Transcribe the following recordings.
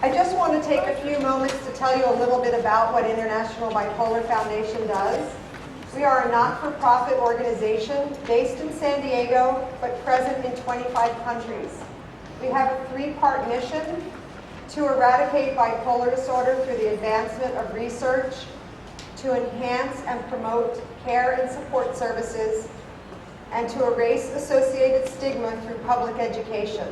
I just want to take a few moments to tell you a little bit about what International Bipolar Foundation does. We are a not-for-profit organization based in San Diego, but present in 25 countries. We have a three-part mission: to eradicate bipolar disorder through the advancement of research, to enhance and promote care and support services, and to erase associated stigma through public education.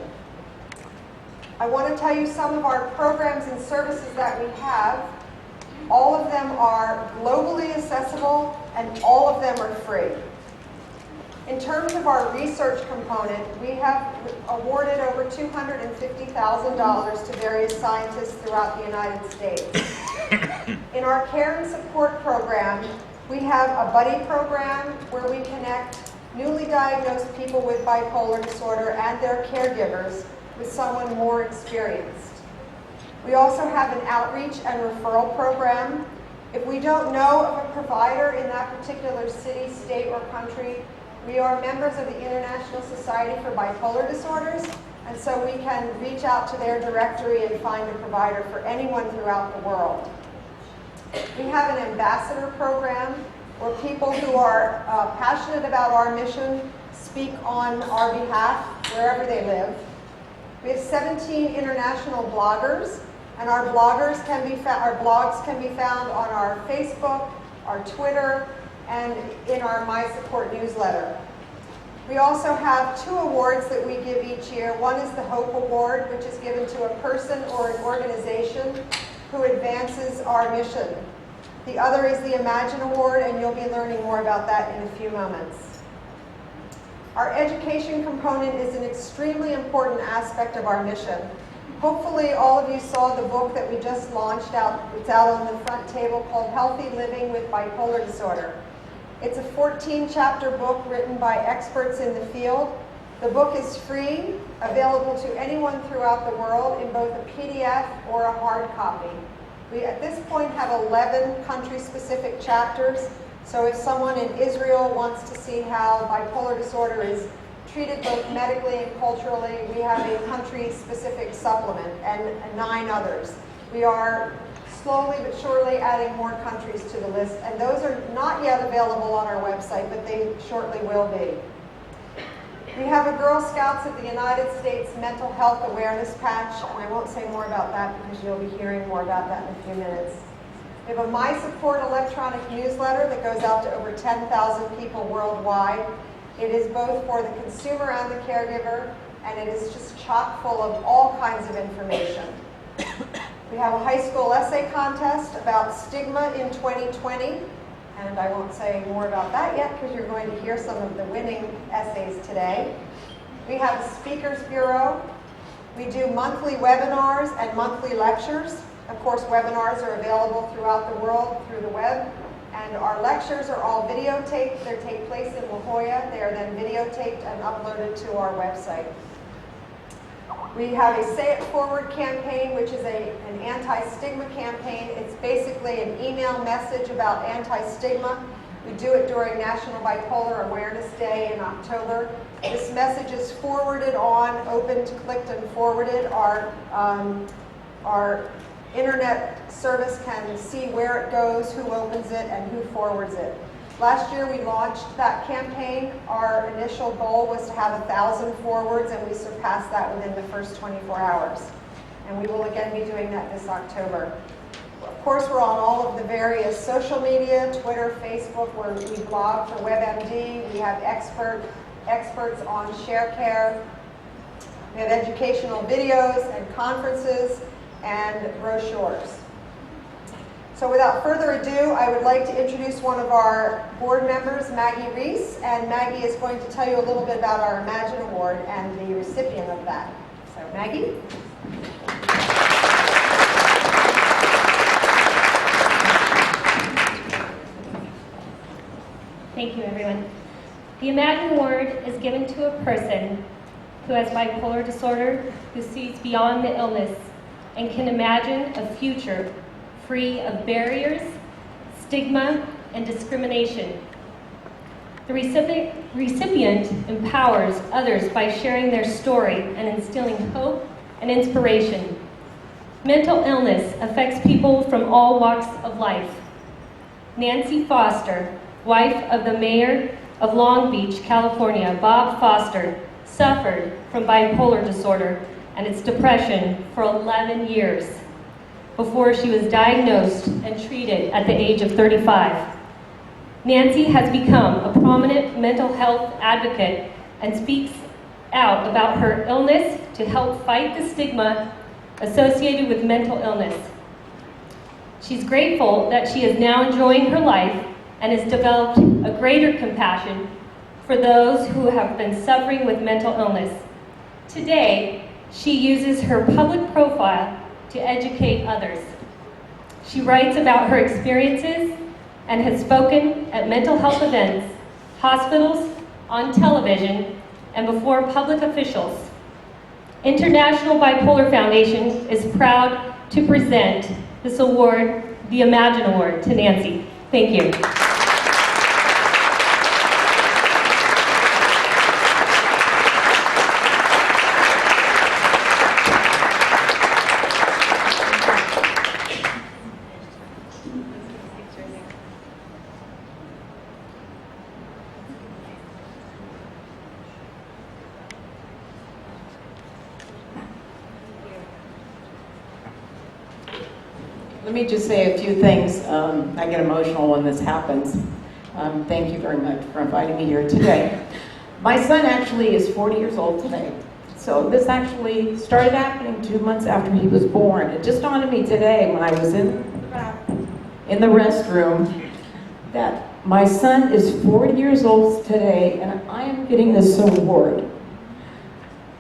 I want to tell you some of our programs and services that we have. All of them are globally accessible and all of them are free. In terms of our research component, we have awarded over $250,000 to various scientists throughout the United States. In our care and support program, we have a buddy program where we connect newly diagnosed people with bipolar disorder and their caregivers with someone more experienced. We also have an outreach and referral program. If we don't know of a provider in that particular city, state, or country, we are members of the International Society for Bipolar Disorders, and so we can reach out to their directory and find a provider for anyone throughout the world. We have an ambassador program where people who are passionate about our mission speak on our behalf wherever they live. We have 17 international bloggers, and our blogs can be found on our Facebook, our Twitter, and in our My Support newsletter. We also have 2 awards that we give each year. One is the Hope Award, which is given to a person or an organization who advances our mission. The other is the Imagine Award, and you'll be learning more about that in a few moments. Our education component is an extremely important aspect of our mission. Hopefully all of you saw the book that we just launched out. It's out on the front table, called Healthy Living with Bipolar Disorder. It's a 14-chapter book written by experts in the field. The book is free, available to anyone throughout the world in both a PDF or a hard copy. We at this point have 11 country-specific chapters. So if someone in Israel wants to see how bipolar disorder is treated both medically and culturally, we have a country-specific supplement and 9 others. We are slowly but surely adding more countries to the list, and those are not yet available on our website, but they shortly will be. We have a Girl Scouts of the United States Mental Health Awareness Patch, and I won't say more about that because you'll be hearing more about that in a few minutes. We have a My Support electronic newsletter that goes out to over 10,000 people worldwide. It is both for the consumer and the caregiver, and it is just chock full of all kinds of information. We have a high school essay contest about stigma in 2020, and I won't say more about that yet because you're going to hear some of the winning essays today. We have a speakers bureau. We do monthly webinars and monthly lectures. Of course, webinars are available throughout the world through the web, and our lectures are all videotaped. They take place in La Jolla. They are then videotaped and uploaded to our website. We have a Say It Forward campaign, which is an anti-stigma campaign. It's basically an email message about anti-stigma. We do it during National Bipolar Awareness Day in October. This message is forwarded on, opened, clicked, and forwarded. Our internet service can see where it goes, who opens it, and who forwards it. Last year we launched that campaign. Our initial goal was to have 1,000 forwards, and we surpassed that within the first 24 hours. And we will again be doing that this October. Of course, we're on all of the various social media, Twitter, Facebook, where we blog for WebMD. We have experts on ShareCare. We have educational videos and conferences and brochures. So without further ado, I would like to introduce one of our board members, Maggie Reese, and Maggie is going to tell you a little bit about our Imagine Award and the recipient of that. So Maggie? Thank you, everyone. The Imagine Award is given to a person who has bipolar disorder, who sees beyond the illness and can imagine a future free of barriers, stigma, and discrimination. The recipient empowers others by sharing their story and instilling hope and inspiration. Mental illness affects people from all walks of life. Nancy Foster, wife of the mayor of Long Beach, California, Bob Foster, suffered from bipolar disorder and its depression for 11 years before she was diagnosed and treated at the age of 35. Nancy has become a prominent mental health advocate and speaks out about her illness to help fight the stigma associated with mental illness. She's grateful that she is now enjoying her life and has developed a greater compassion for those who have been suffering with mental illness. Today, she uses her public profile to educate others. She writes about her experiences and has spoken at mental health events, hospitals, on television, and before public officials. International Bipolar Foundation is proud to present this award, the Imagine Award, to Nancy. Thank you. Let me just say a few things. I get emotional when this happens. Thank you very much for inviting me here today. My son actually is 40 years old today. So this actually started happening 2 months after he was born. It just dawned on me today when I was in the restroom that my son is 40 years old today and I am getting this award.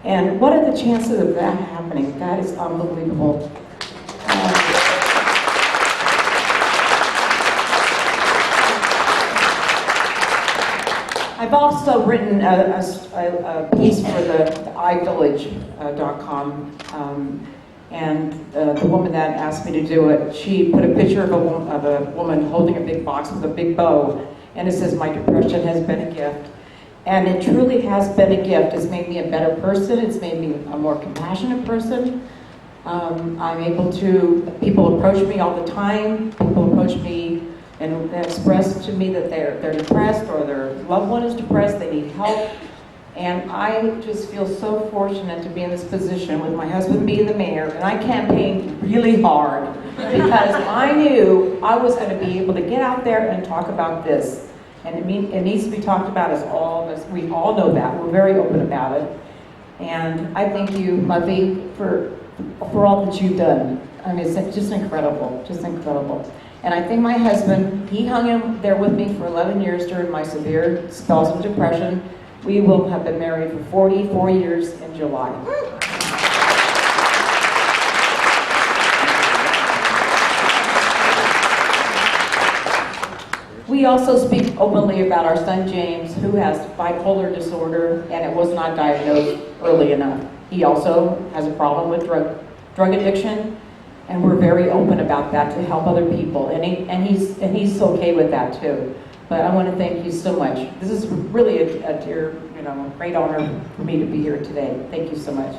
And what are the chances of that happening? That is unbelievable. I've also written a piece for the iVillage.com, and the woman that asked me to do it, she put a picture of a woman holding a big box with a big bow, and it says, "My depression has been a gift." And it truly has been a gift. It's made me a better person. It's made me a more compassionate person. I'm able to, people approach me all the time. People approach me and express to me that they're depressed or their loved one is depressed, they need help. And I just feel so fortunate to be in this position with my husband being the mayor, and I campaigned really hard because I knew I was going to be able to get out there and talk about this. And it needs to be talked about as all of us. We all know that. We're very open about it. And I thank you, Muffy, for all that you've done. I mean, it's just incredible, just incredible. And I think my husband, he hung in there with me for 11 years during my severe spells of depression. We will have been married for 44 years in July. We also speak openly about our son James, who has bipolar disorder, and it was not diagnosed early enough. He also has a problem with drug addiction, and we're very open about that to help other people, and he's okay with that too. But I want to thank you so much. This is really a dear, great honor for me to be here today. Thank you so much.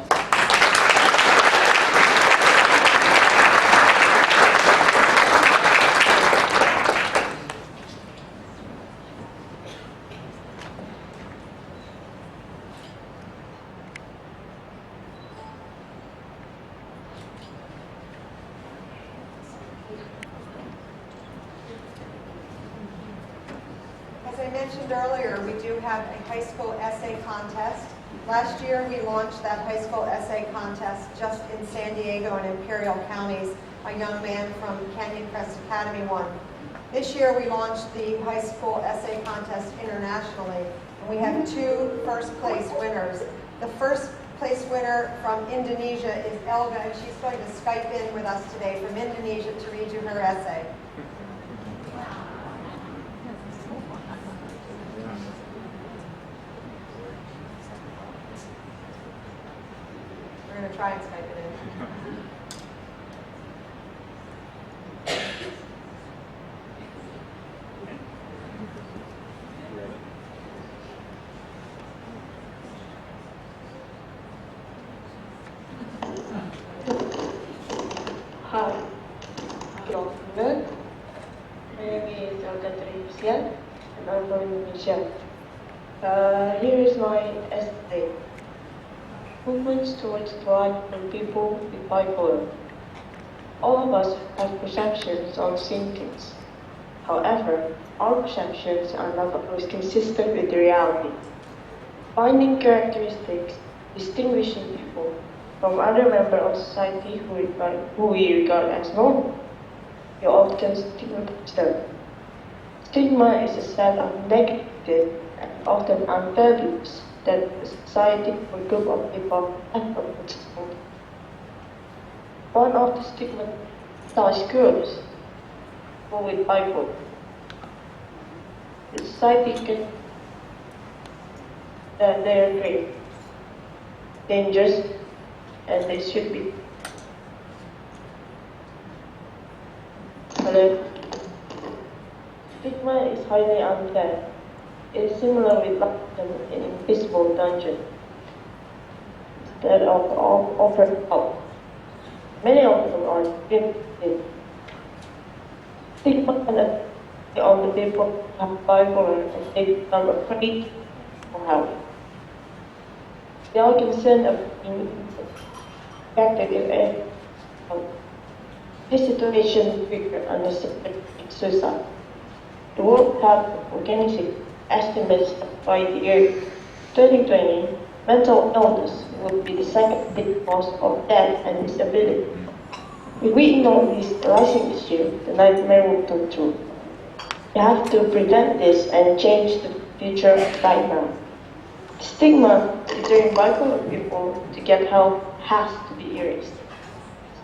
As I mentioned earlier, we do have a high school essay contest. Last year, we launched that high school essay contest just in San Diego and Imperial counties. A young man from Canyon Crest Academy won. This year, we launched the high school essay contest internationally, and we have 2 first-place winners. The first place winner from Indonesia is Elga, and she's going to Skype in with us today from Indonesia to read you her essay. We're going to try and Skype it in. Hi, good afternoon. My name is Alcatraz and I'm from Indonesia. Here is my essay. Movements towards life and people with bipolar. All of us have perceptions on seeing things. However, our perceptions are not always consistent with the reality. Finding characteristics distinguishing people from other members of society who we regard as normal, we often stigmatize them. Stigma is a set of negative and often unfair beliefs that a society or group of people have for themselves. One of the stigmatized groups, people with bipolar. The society can that they are great, dangerous, and they should be. Hello. Stigma is highly unfair. It is similar with locking them in an invisible dungeon instead of offering help. Many of them are guilty. Stigma can affect on the people who have bipolar and they become afraid for help. They are concerned of being affected if this situation trigger unnecessary suicide. The World Health Organization estimates that by the year 2020, mental illness will be the second big cause of death and disability. If we ignore this rising issue, the nightmare will come true. We have to prevent this and change the future right now. The stigma deterring bipolar people to get help has to be erased.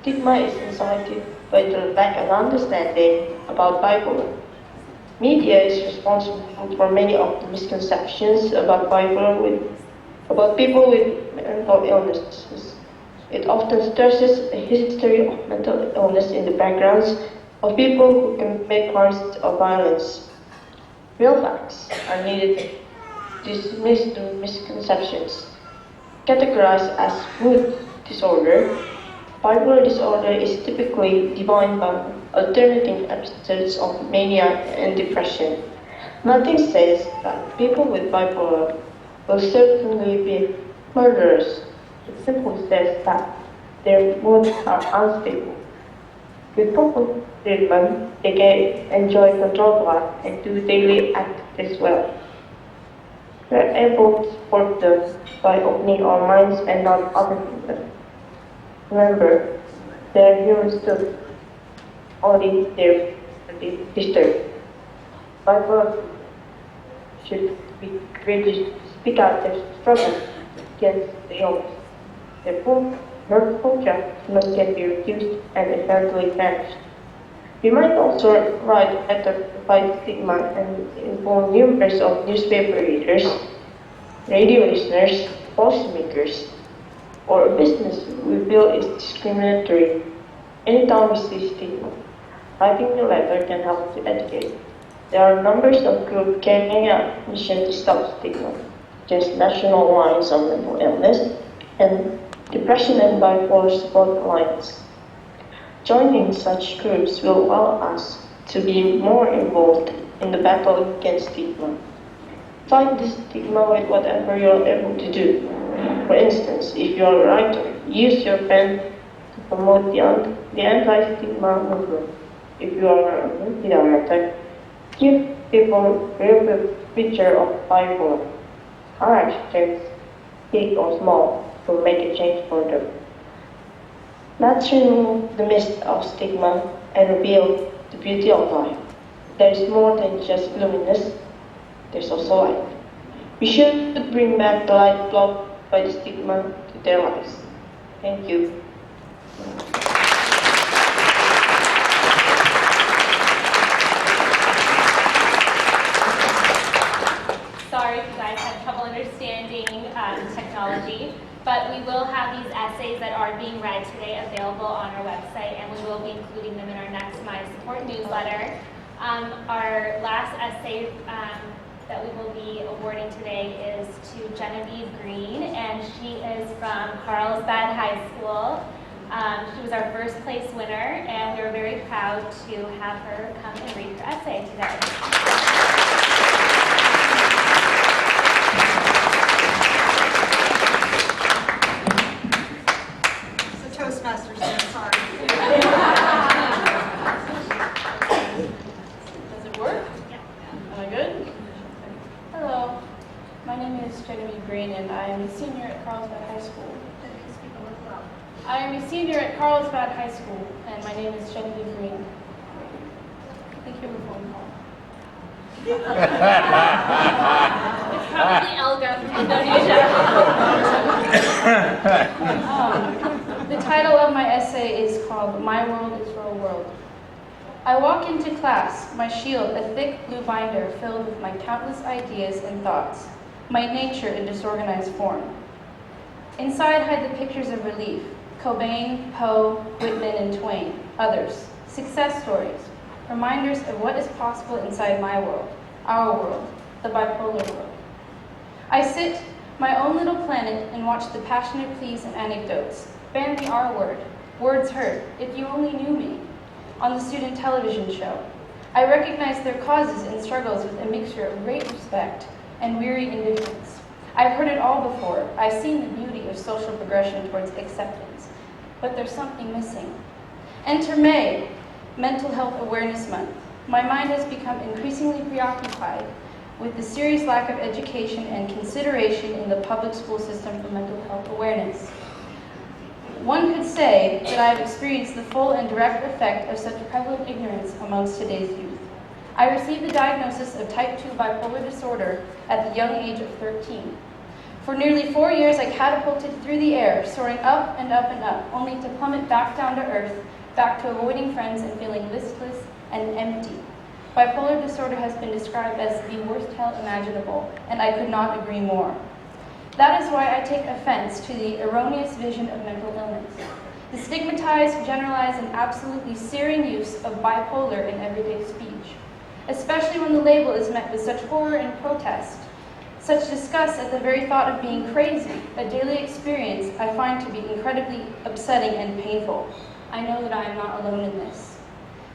Stigma is incited by the lack of understanding about bipolar. Media is responsible for many of the misconceptions about about people with mental illnesses. It often stresses a history of mental illness in the backgrounds of people who commit crimes or violence. Real facts are needed to dismiss the misconceptions. Categorized as mood disorder, bipolar disorder is typically defined by alternating episodes of mania and depression. Nothing says that people with bipolar will certainly be murderers. It simply says that their moods are unstable. With proper treatment, they can enjoy controlled life and do daily activities well. We are able to support them by opening our minds and not opening them. Remember, they are humans too, only they're disturbed. Bipolar should be courageous to speak out their struggle against the illness. Their hurtful judgment can be reduced and eventually vanished. We might also write a letter to fight stigma and inform numerous of newspaper readers, radio listeners, policymakers, or a business we feel is discriminatory. Anytime we see stigma, writing the letter can help to educate. There are numbers of groups carrying out mission to stop stigma, such as National Alliance on Mental Illness and Depression and Bipolar Support Alliance. Joining such groups will allow us to be more involved in the battle against stigma. Fight this stigma with whatever you're able to do. For instance, if you're a writer, use your pen to promote the anti-stigma movement. If you are a media writer, give people a real picture of bipolar. Our actions, big or small, will make a change for them. Let's remove the mist of stigma and reveal the beauty of life. There is more than just gloominess, there's also light. We should bring back the light blocked by the stigma to their lives. Thank you. Sorry if you guys had trouble understanding technology, but we will have these essays that are being read today available on our website, and we will be including them in our next My Support newsletter. Our last essay that we will be awarding today is to Genevieve Green, and she is from Carlsbad High School. She was our first place winner, and we are very proud to have her come and read her essay today. It's a Toastmasters thing, sorry. Does it work? Am I good? Hello, my name is Genevieve Green and I am a senior at Carlsbad High School. I am a senior at Carlsbad High School and my name is Genevieve Green. Thank you for the phone call. It's probably Elga from Indonesia. The title of my essay is called My World is Your World. I walk into class, my shield a thick blue binder filled with my countless ideas and thoughts, my nature in disorganized form. Inside hide the pictures of relief, Cobain, Poe, Whitman, and Twain, others, success stories, reminders of what is possible inside my world, our world, the bipolar world. I sit, my own little planet, and watch the passionate pleas and anecdotes, ban the R word, words hurt, if you only knew me, on the student television show. I recognize their causes and struggles with a mixture of great respect and weary indifference. I've heard it all before. I've seen the beauty of social progression towards acceptance. But there's something missing. Enter May, Mental Health Awareness Month. My mind has become increasingly preoccupied with the serious lack of education and consideration in the public school system for mental health awareness. One could say that I have experienced the full and direct effect of such prevalent ignorance amongst today's youth. I received the diagnosis of type 2 bipolar disorder at the young age of 13. For nearly 4 years, I catapulted through the air, soaring up and up and up, only to plummet back down to earth, back to avoiding friends and feeling listless and empty. Bipolar disorder has been described as the worst hell imaginable, and I could not agree more. That is why I take offense to the erroneous vision of mental illness, the stigmatized, generalized, and absolutely searing use of bipolar in everyday speech, especially when the label is met with such horror and protest, such disgust at the very thought of being crazy, a daily experience I find to be incredibly upsetting and painful. I know that I am not alone in this.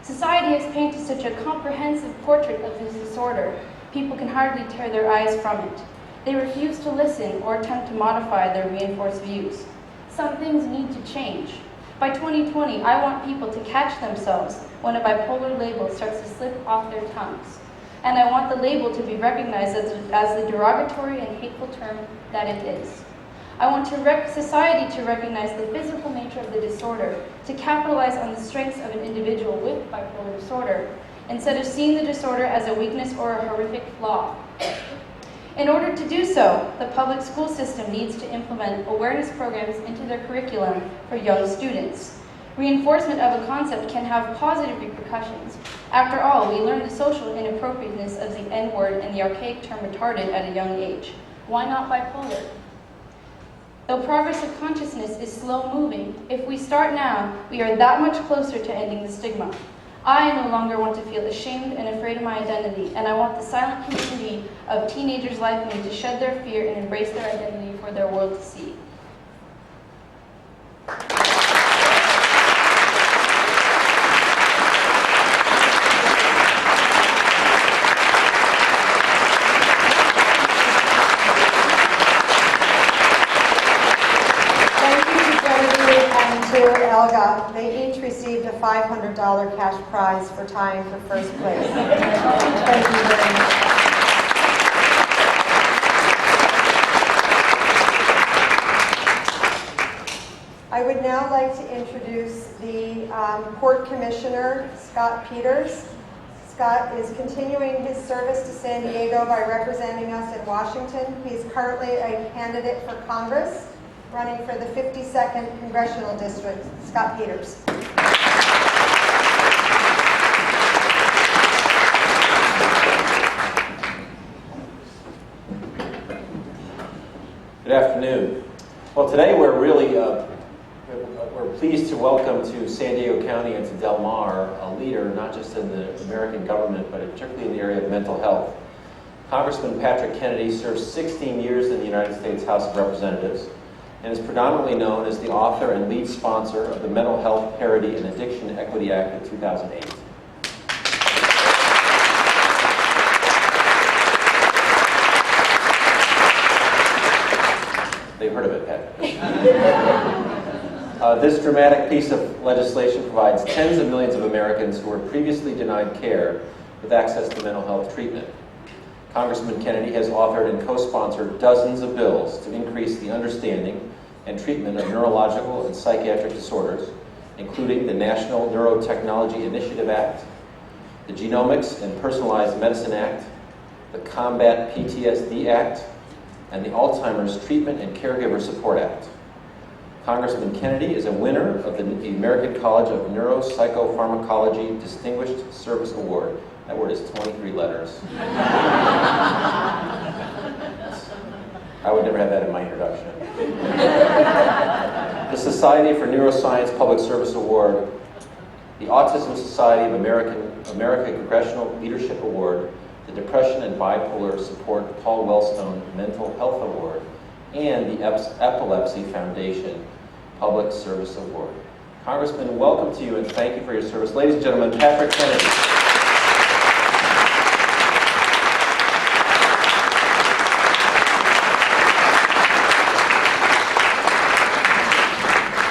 Society has painted such a comprehensive portrait of this disorder, people can hardly tear their eyes from it. They refuse to listen or attempt to modify their reinforced views. Some things need to change. By 2020, I want people to catch themselves when a bipolar label starts to slip off their tongues. And I want the label to be recognized as the derogatory and hateful term that it is. I want society to recognize the physical nature of the disorder, to capitalize on the strengths of an individual with bipolar disorder, instead of seeing the disorder as a weakness or a horrific flaw. In order to do so, the public school system needs to implement awareness programs into their curriculum for young students. Reinforcement of a concept can have positive repercussions. After all, we learn the social inappropriateness of the N-word and the archaic term retarded at a young age. Why not bipolar? Though progress of consciousness is slow moving, if we start now, we are that much closer to ending the stigma. I no longer want to feel ashamed and afraid of my identity, and I want the silent community of teenagers like me to shed their fear and embrace their identity for their world to see. To Elga, they each received a $500 cash prize for tying for first place. Thank you very much. I would now like to introduce the Port Commissioner, Scott Peters. Scott is continuing his service to San Diego by representing us in Washington. He is currently a candidate for Congress, running for the 52nd Congressional District. Scott Peters. Good afternoon. Well, today we're really we're pleased to welcome to San Diego County and to Del Mar a leader not just in the American government, but particularly in the area of mental health. Congressman Patrick Kennedy served 16 years in the United States House of Representatives and is predominantly known as the author and lead sponsor of the Mental Health Parity and Addiction Equity Act of 2008. They've heard of it, Pat. This dramatic piece of legislation provides tens of millions of Americans who were previously denied care with access to mental health treatment. Congressman Kennedy has authored and co-sponsored dozens of bills to increase the understanding and treatment of neurological and psychiatric disorders, including the National Neurotechnology Initiative Act, the Genomics and Personalized Medicine Act, the Combat PTSD Act, and the Alzheimer's Treatment and Caregiver Support Act. Congressman Kennedy is a winner of the American College of Neuropsychopharmacology Distinguished Service Award. That word is 23 letters. I would never have that in my introduction. The Society for Neuroscience Public Service Award, the Autism Society of America Congressional Leadership Award, the Depression and Bipolar Support Paul Wellstone Mental Health Award, and the Epilepsy Foundation Public Service Award. Congressman, welcome to you and thank you for your service. Ladies and gentlemen, Patrick Kennedy.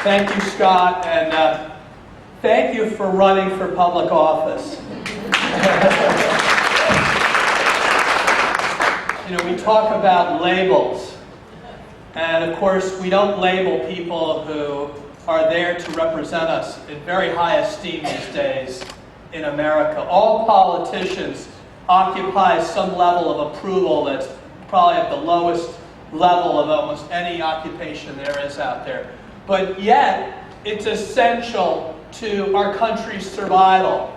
Thank you, Scott, and thank you for running for public office. You know, we talk about labels, and of course, we don't label people who are there to represent us in very high esteem these days in America. All politicians occupy some level of approval that's probably at the lowest level of almost any occupation there is out there. But yet, it's essential to our country's survival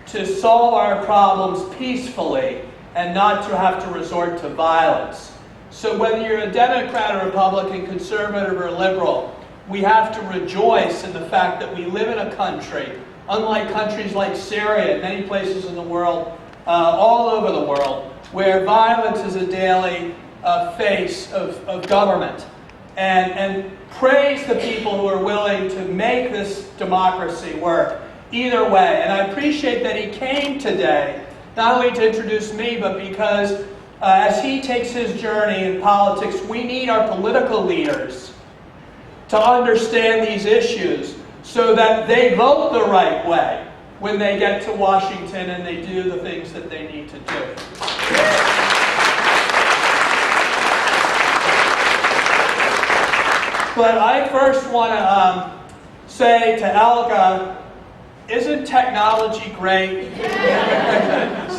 to solve our problems peacefully and not to have to resort to violence. So whether you're a Democrat or Republican, conservative or liberal, we have to rejoice in the fact that we live in a country, unlike countries like Syria and many places in the world, all over the world, where violence is a daily face of government. And praise the people who are willing to make this democracy work either way. And I appreciate that he came today, not only to introduce me, but because as he takes his journey in politics, we need our political leaders to understand these issues so that they vote the right way when they get to Washington and they do the things that they need to do. But I first want to say to Elga, isn't technology great?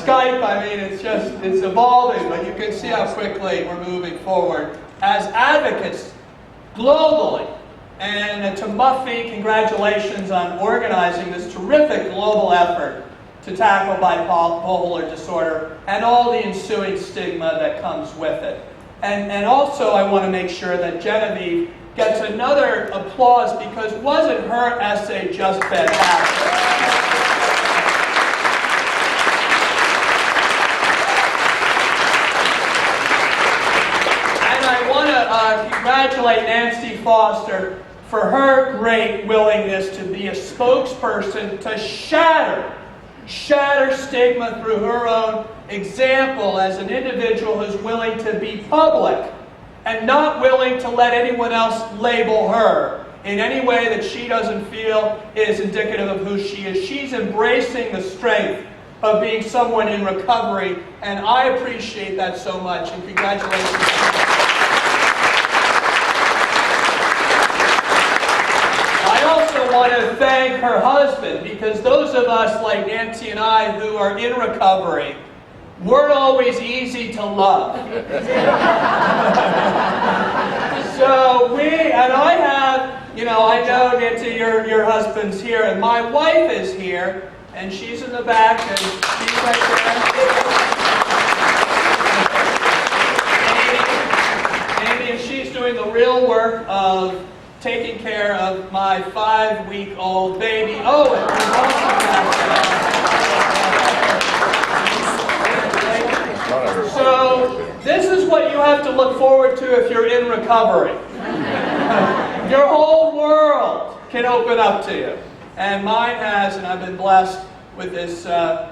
Skype, I mean, it's evolving, but you can see how quickly we're moving forward as advocates globally. And to Muffy, congratulations on organizing this terrific global effort to tackle bipolar disorder and all the ensuing stigma that comes with it. And also I want to make sure that Genevieve gets another applause because wasn't her essay just fantastic? And I want to congratulate Nancy Foster for her great willingness to be a spokesperson to shatter stigma through her own example as an individual who's willing to be public and not willing to let anyone else label her in any way that she doesn't feel is indicative of who she is. She's embracing the strength of being someone in recovery, and I appreciate that so much, and congratulations. I also want to thank her husband, because those of us like Nancy and I who are in recovery weren't always easy to love. So I have, I know Nancy, your husband's here, and my wife is here, and she's in the back, and she's right there. Amy, and she's doing the real work of taking care of my 5-week-old baby, Owen, who's also back there. So this is what you have to look forward to if you're in recovery. Your whole world can open up to you. And mine has, and I've been blessed with this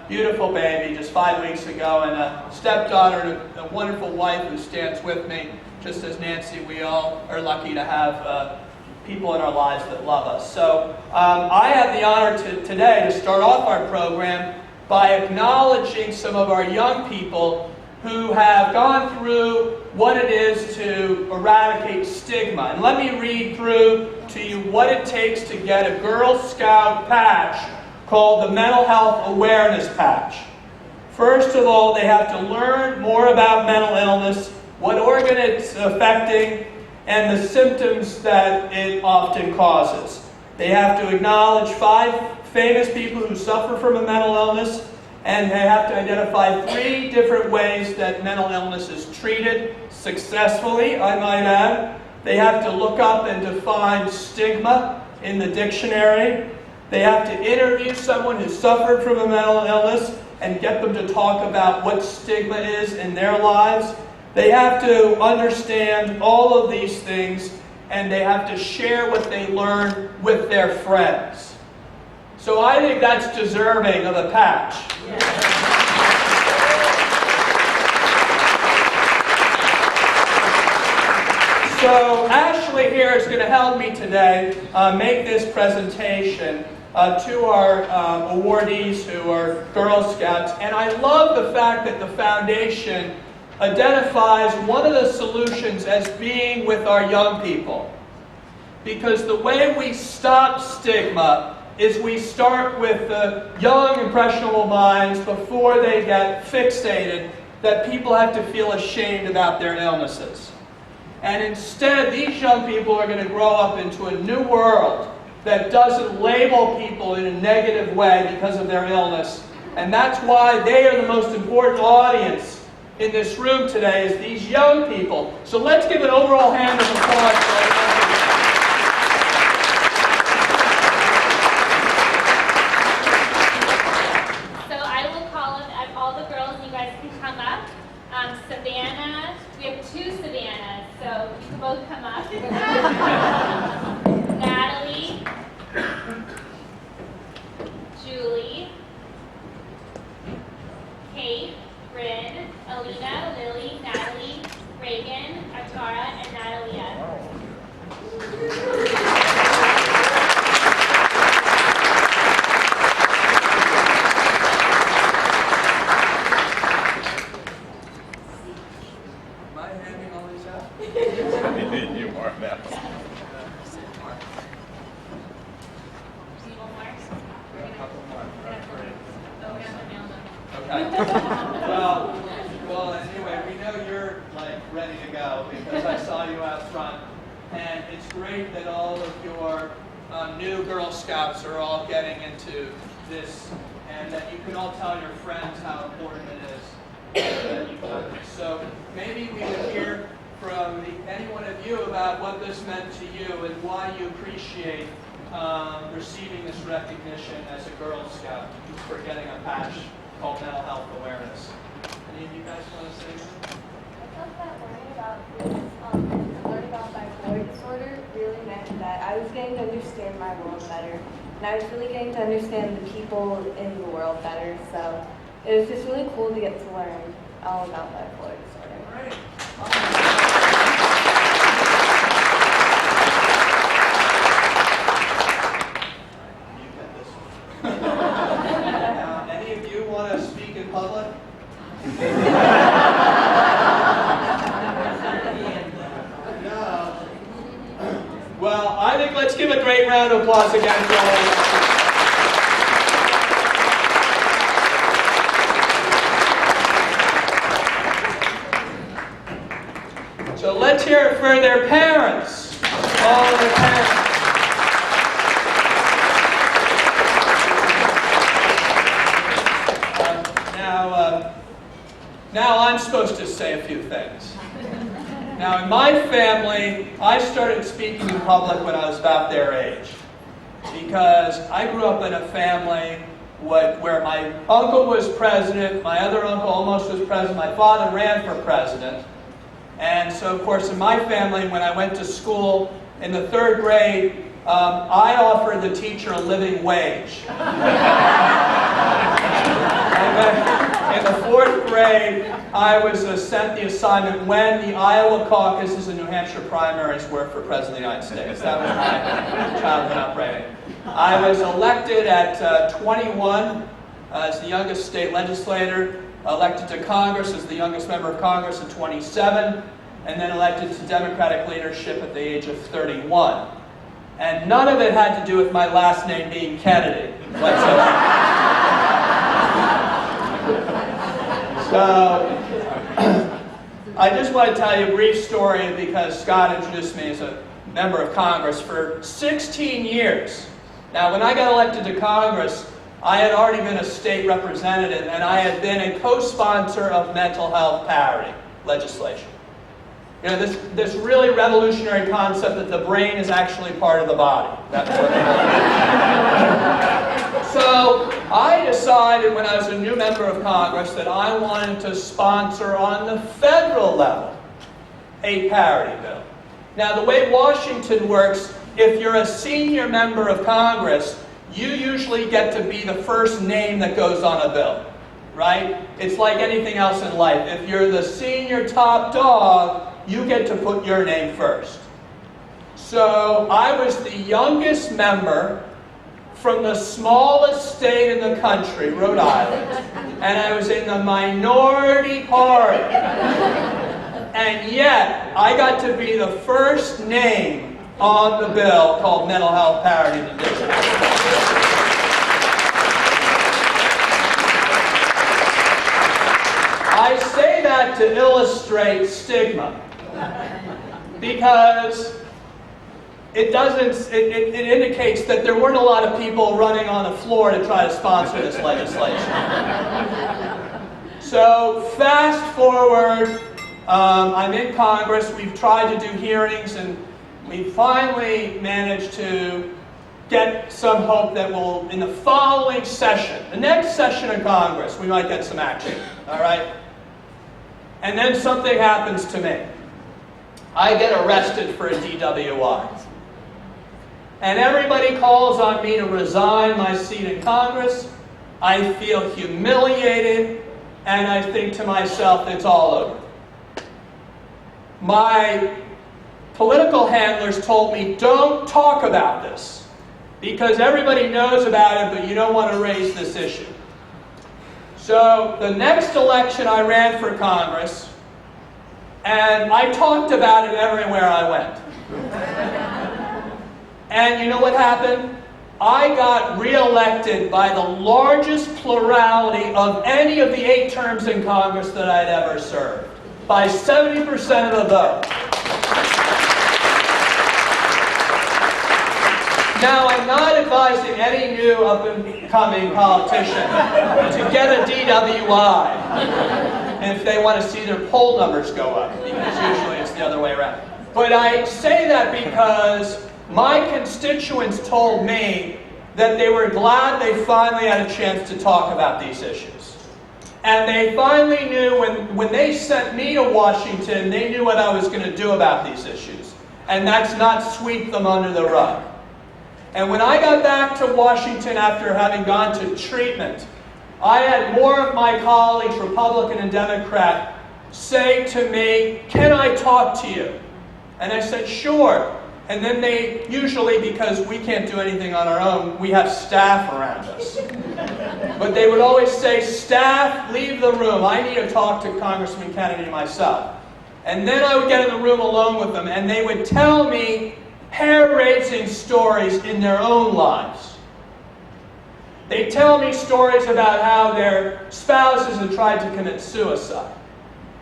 beautiful baby just 5 weeks ago, and a stepdaughter and a wonderful wife who stands with me. Just as Nancy, we all are lucky to have people in our lives that love us. So I have the honor today to start off our program by acknowledging some of our young people who have gone through what it is to eradicate stigma. And let me read through to you what it takes to get a Girl Scout patch called the Mental Health Awareness Patch. First of all, they have to learn more about mental illness, what organ it's affecting, and the symptoms that it often causes. They have to acknowledge 5 famous people who suffer from a mental illness, and they have to identify 3 different ways that mental illness is treated successfully, I might add. They have to look up and define stigma in the dictionary. They have to interview someone who suffered from a mental illness and get them to talk about what stigma is in their lives. They have to understand all of these things, and they have to share what they learn with their friends. So I think that's deserving of a patch. So Ashley here is going to help me today make this presentation to our awardees who are Girl Scouts. And I love the fact that the foundation identifies one of the solutions as being with our young people. Because the way we stop stigma is we start with the young, impressionable minds before they get fixated that people have to feel ashamed about their illnesses. And instead, these young people are going to grow up into a new world that doesn't label people in a negative way because of their illness. And that's why they are the most important audience in this room today, is these young people. So let's give an overall hand of applause for our young people. So I will call on all the girls, and you guys can come up. Savannah, we have 2 Savannahs, so you can both come up. Natalie, Julie, Kate, Bryn, Alina, Lily, Natalie, Reagan, Atara, and Natalia. Am I handing all these out? You are now. Do you want more? A couple more. Oh, we have to mail them. Okay. Well, anyway, we know you're like ready to go because I saw you out front, and it's great that all of your new Girl Scouts are all getting into this, and that you can all tell your friends how important it is that you've done this. So maybe we would hear from any one of you about what this meant to you and why you appreciate receiving this recognition as a Girl Scout for getting a patch called Mental Health Awareness. Any of you guys want to say anything? I felt that learning about learning about bipolar disorder really meant that I was getting to understand my world better, and I was really getting to understand the people in the world better. So it was just really cool to get to learn all about bipolar disorder. Great. You get this one. Any of you want to speak in public? No. Well, I think let's give a great round of applause again for all of you. So let's hear it for their parents. All of their parents. Now I'm supposed to say a few things. Now in my family, I started speaking in public when I was about their age. Because I grew up in a family where my uncle was president, my other uncle almost was president, my father ran for president. And so, of course, in my family, when I went to school, In the 3rd grade, I offered the teacher a living wage. And then in the 4th grade, I was sent the assignment when the Iowa caucuses and New Hampshire primaries were for President of the United States. That was my childhood upbringing. I was elected at 21 as the youngest state legislator, elected to Congress as the youngest member of Congress at 27, and then elected to Democratic leadership at the age of 31. And none of it had to do with my last name being Kennedy whatsoever. So, I just want to tell you a brief story because Scott introduced me as a member of Congress for 16 years. Now, when I got elected to Congress, I had already been a state representative and I had been a co-sponsor of mental health parity legislation. You know, this really revolutionary concept that the brain is actually part of the body. That's what So I decided when I was a new member of Congress that I wanted to sponsor on the federal level a parity bill. Now, the way Washington works, if you're a senior member of Congress, you usually get to be the first name that goes on a bill, right? It's like anything else in life. If you're the senior top dog, you get to put your name first. So I was the youngest member from the smallest state in the country, Rhode Island, and I was in the minority party. And yet, I got to be the first name on the bill called Mental Health Parity and Addiction. I say that to illustrate stigma, because it indicates that there weren't a lot of people running on the floor to try to sponsor this legislation. So fast forward, I'm in Congress, we've tried to do hearings, and we finally managed to get some hope that we'll, in the following session, the next session of Congress, we might get some action, all right? And then something happens to me. I get arrested for a DWI. And everybody calls on me to resign my seat in Congress. I feel humiliated, and I think to myself, it's all over. My political handlers told me, don't talk about this, because everybody knows about it, but you don't want to raise this issue. So the next election I ran for Congress, and I talked about it everywhere I went. And you know what happened? I got reelected by the largest plurality of any of the 8 terms in Congress that I'd ever served, by 70% of the vote. Now, I'm not advising any new up-and-coming politician to get a DWI if they want to see their poll numbers go up, because usually it's the other way around. But I say that because my constituents told me that they were glad they finally had a chance to talk about these issues. And they finally knew, when they sent me to Washington, they knew what I was going to do about these issues. And that's not sweep them under the rug. And when I got back to Washington after having gone to treatment, I had more of my colleagues, Republican and Democrat, say to me, "Can I talk to you?" And I said, "Sure." And then they, usually because we can't do anything on our own, we have staff around us. But they would always say, "Staff, leave the room. I need to talk to Congressman Kennedy myself." And then I would get in the room alone with them, and they would tell me hair-raising stories in their own lives. They tell me stories about how their spouses had tried to commit suicide,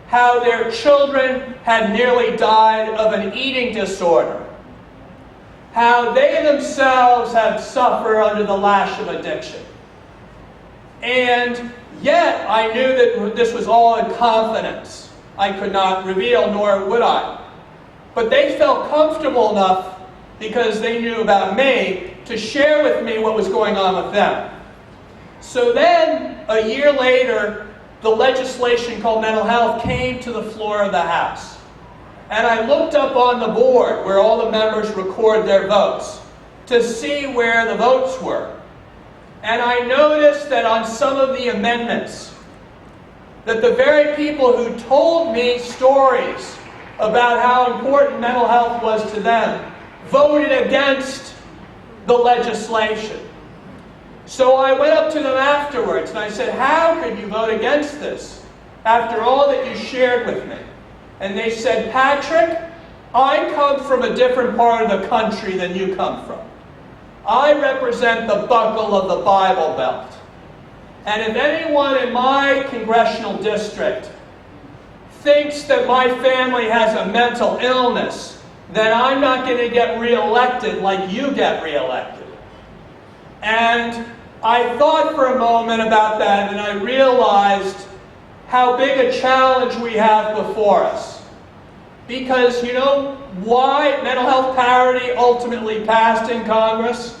how their children had nearly died of an eating disorder, how they themselves have suffered under the lash of addiction. And yet, I knew that this was all in confidence. I could not reveal, nor would I. But they felt comfortable enough, because they knew about me, to share with me what was going on with them. So then, a year later, the legislation called mental health came to the floor of the House. And I looked up on the board where all the members record their votes to see where the votes were. And I noticed that on some of the amendments, that the very people who told me stories about how important mental health was to them voted against the legislation. So I went up to them afterwards and I said, how could you vote against this after all that you shared with me? And they said, Patrick, I come from a different part of the country than you come from. I represent the buckle of the Bible Belt. And if anyone in my congressional district thinks that my family has a mental illness, then I'm not going to get reelected like you get reelected. And I thought for a moment about that, and I realized how big a challenge we have before us. Because you know why mental health parity ultimately passed in Congress?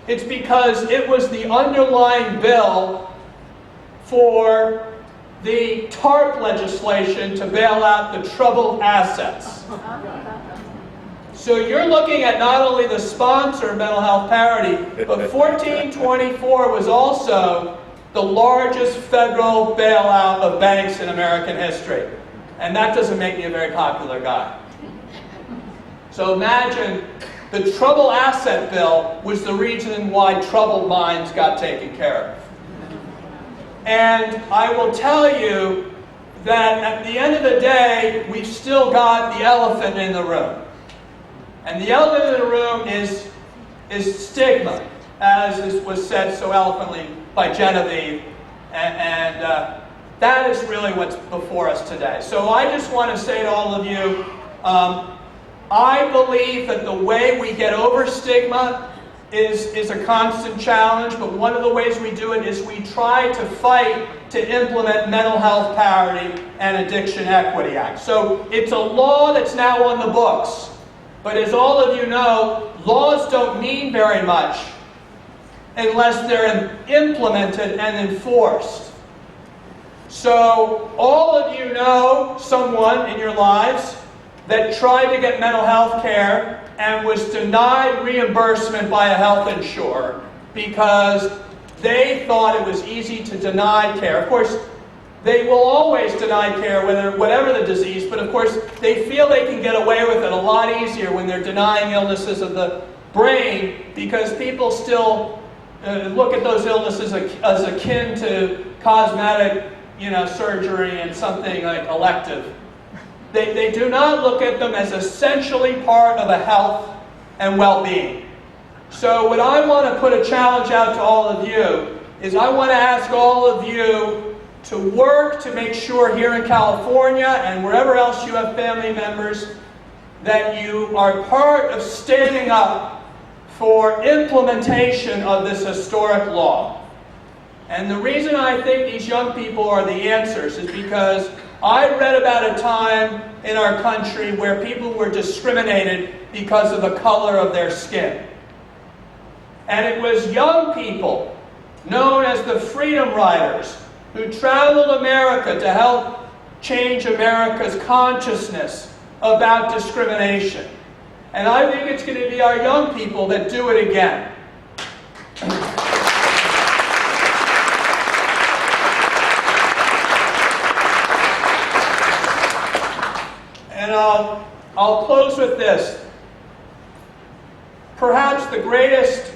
It's because it was the underlying bill for the TARP legislation to bail out the troubled assets. So you're looking at not only the sponsor of mental health parity, but 1424 was also the largest federal bailout of banks in American history. And that doesn't make me a very popular guy. So imagine the troubled asset bill was the reason why troubled minds got taken care of. And I will tell you that at the end of the day, we've still got the elephant in the room. And the elephant in the room is stigma, as was said so eloquently by Genevieve. And that is really what's before us today. So I just want to say to all of you, I believe that the way we get over stigma is a constant challenge, but one of the ways we do it is we try to fight to implement Mental Health Parity and Addiction Equity Act. So it's a law that's now on the books. But as all of you know, laws don't mean very much unless they're implemented and enforced. So all of you know someone in your lives that tried to get mental health care and was denied reimbursement by a health insurer because they thought it was easy to deny care. Of course, they will always deny care, whatever the disease, but of course they feel they can get away with it a lot easier when they're denying illnesses of the brain, because people still look at those illnesses as akin to cosmetic, surgery and something like elective. They do not look at them as essentially part of a health and well-being. So what I want to put a challenge out to all of you is I want to ask all of you to work to make sure here in California and wherever else you have family members that you are part of standing up for implementation of this historic law. And the reason I think these young people are the answers is because I read about a time in our country where people were discriminated because of the color of their skin. And it was young people, known as the Freedom Riders, who traveled America to help change America's consciousness about discrimination. And I think it's going to be our young people that do it again. And I'll close with this. Perhaps the greatest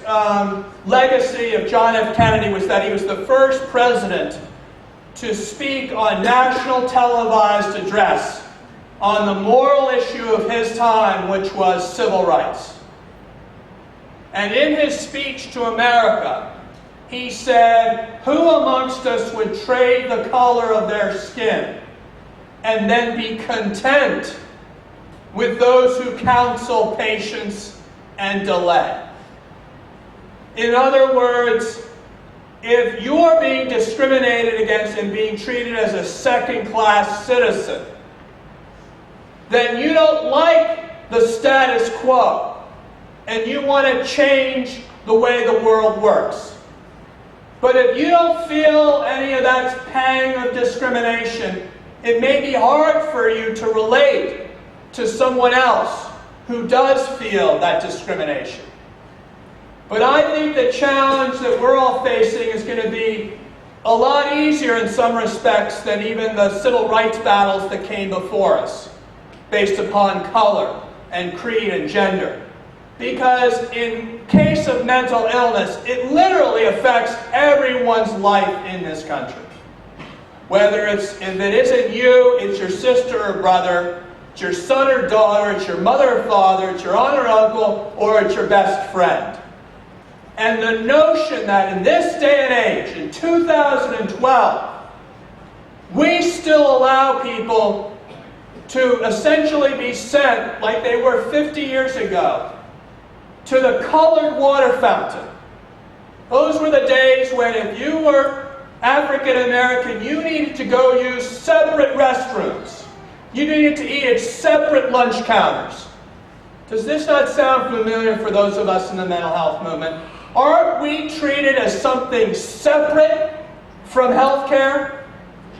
legacy of John F. Kennedy was that he was the first president to speak on national televised address on the moral issue of his time, which was civil rights. And in his speech to America, he said, "Who amongst us would trade the color of their skin and then be content with those who counsel patience and delay?" In other words, if you are being discriminated against and being treated as a second-class citizen, then you don't like the status quo, and you want to change the way the world works. But if you don't feel any of that pang of discrimination, it may be hard for you to relate to someone else who does feel that discrimination. But I think the challenge that we're all facing is going to be a lot easier in some respects than even the civil rights battles that came before us, based upon color and creed and gender. Because in case of mental illness, it literally affects everyone's life in this country. Whether if it isn't you, it's your sister or brother, it's your son or daughter, it's your mother or father, it's your aunt or uncle, or it's your best friend. And the notion that in this day and age, in 2012, we still allow people to essentially be sent, like they were 50 years ago, to the colored water fountain. Those were the days when if you were African American, you needed to go use separate restrooms. You needed to eat at separate lunch counters. Does this not sound familiar for those of us in the mental health movement? Aren't we treated as something separate from health care?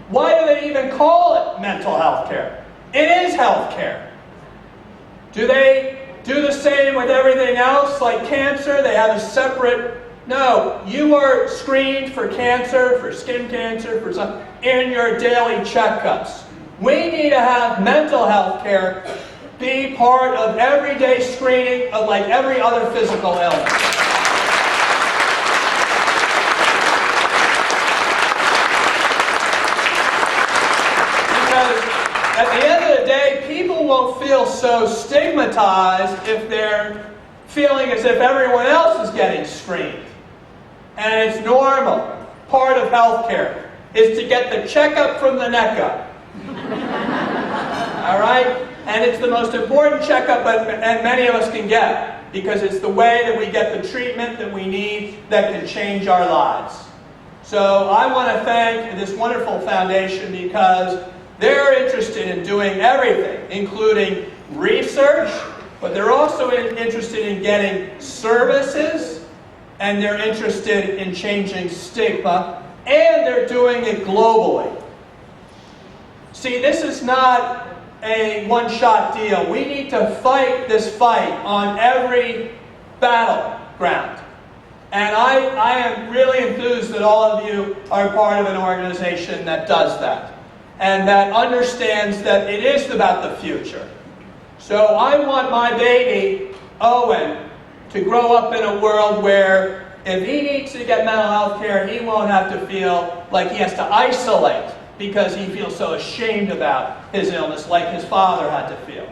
Why do they even call it mental health care? It is health care. Do they do the same with everything else, like cancer? They have a separate... No, you are screened for cancer, for skin cancer, for something, in your daily checkups. We need to have mental health care be part of everyday screening of like every other physical illness. Because at the end of the day, people won't feel so stigmatized if they're feeling as if everyone else is getting screened. And it's normal. Part of healthcare is to get the checkup from the neck up. All right? And it's the most important checkup and many of us can get, because it's the way that we get the treatment that we need that can change our lives. So I want to thank this wonderful foundation because they're interested in doing everything, including research, but they're also interested in getting services, and they're interested in changing stigma, and they're doing it globally. See, this is not a one-shot deal. We need to fight this fight on every battleground. And I am really enthused that all of you are part of an organization that does that, and that understands that it is about the future. So I want my baby, Owen, to grow up in a world where if he needs to get mental health care, he won't have to feel like he has to isolate because he feels so ashamed about his illness like his father had to feel.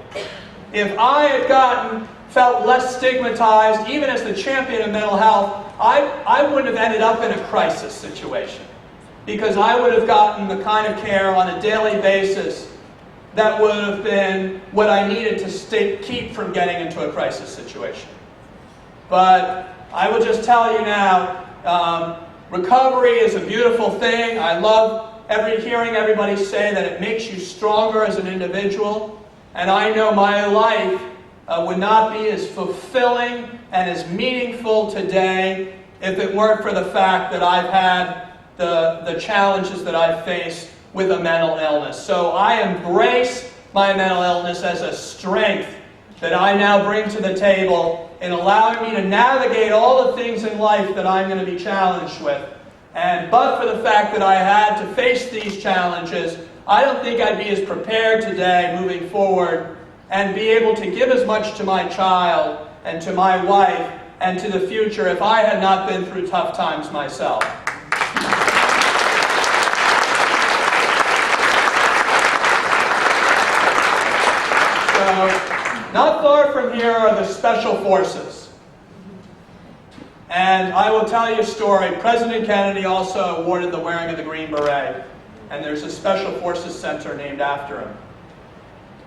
If I had felt less stigmatized, even as the champion of mental health, I wouldn't have ended up in a crisis situation, because I would have gotten the kind of care on a daily basis that would have been what I needed to keep from getting into a crisis situation. But I will just tell you now, recovery is a beautiful thing. I love hearing everybody say that it makes you stronger as an individual. And I know my life would not be as fulfilling and as meaningful today if it weren't for the fact that I've had the challenges that I've faced with a mental illness. So I embrace my mental illness as a strength that I now bring to the table in allowing me to navigate all the things in life that I'm going to be challenged with. But for the fact that I had to face these challenges, I don't think I'd be as prepared today moving forward and be able to give as much to my child and to my wife and to the future if I had not been through tough times myself. So, not far from here are the Special Forces. And I will tell you a story. President Kennedy also awarded the wearing of the Green Beret. And there's a Special Forces Center named after him.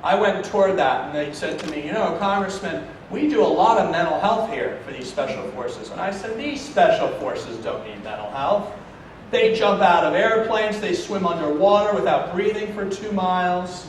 I went and toured that, and they said to me, you know, Congressman, we do a lot of mental health here for these Special Forces. And I said, these Special Forces don't need mental health. They jump out of airplanes, they swim underwater without breathing for 2 miles.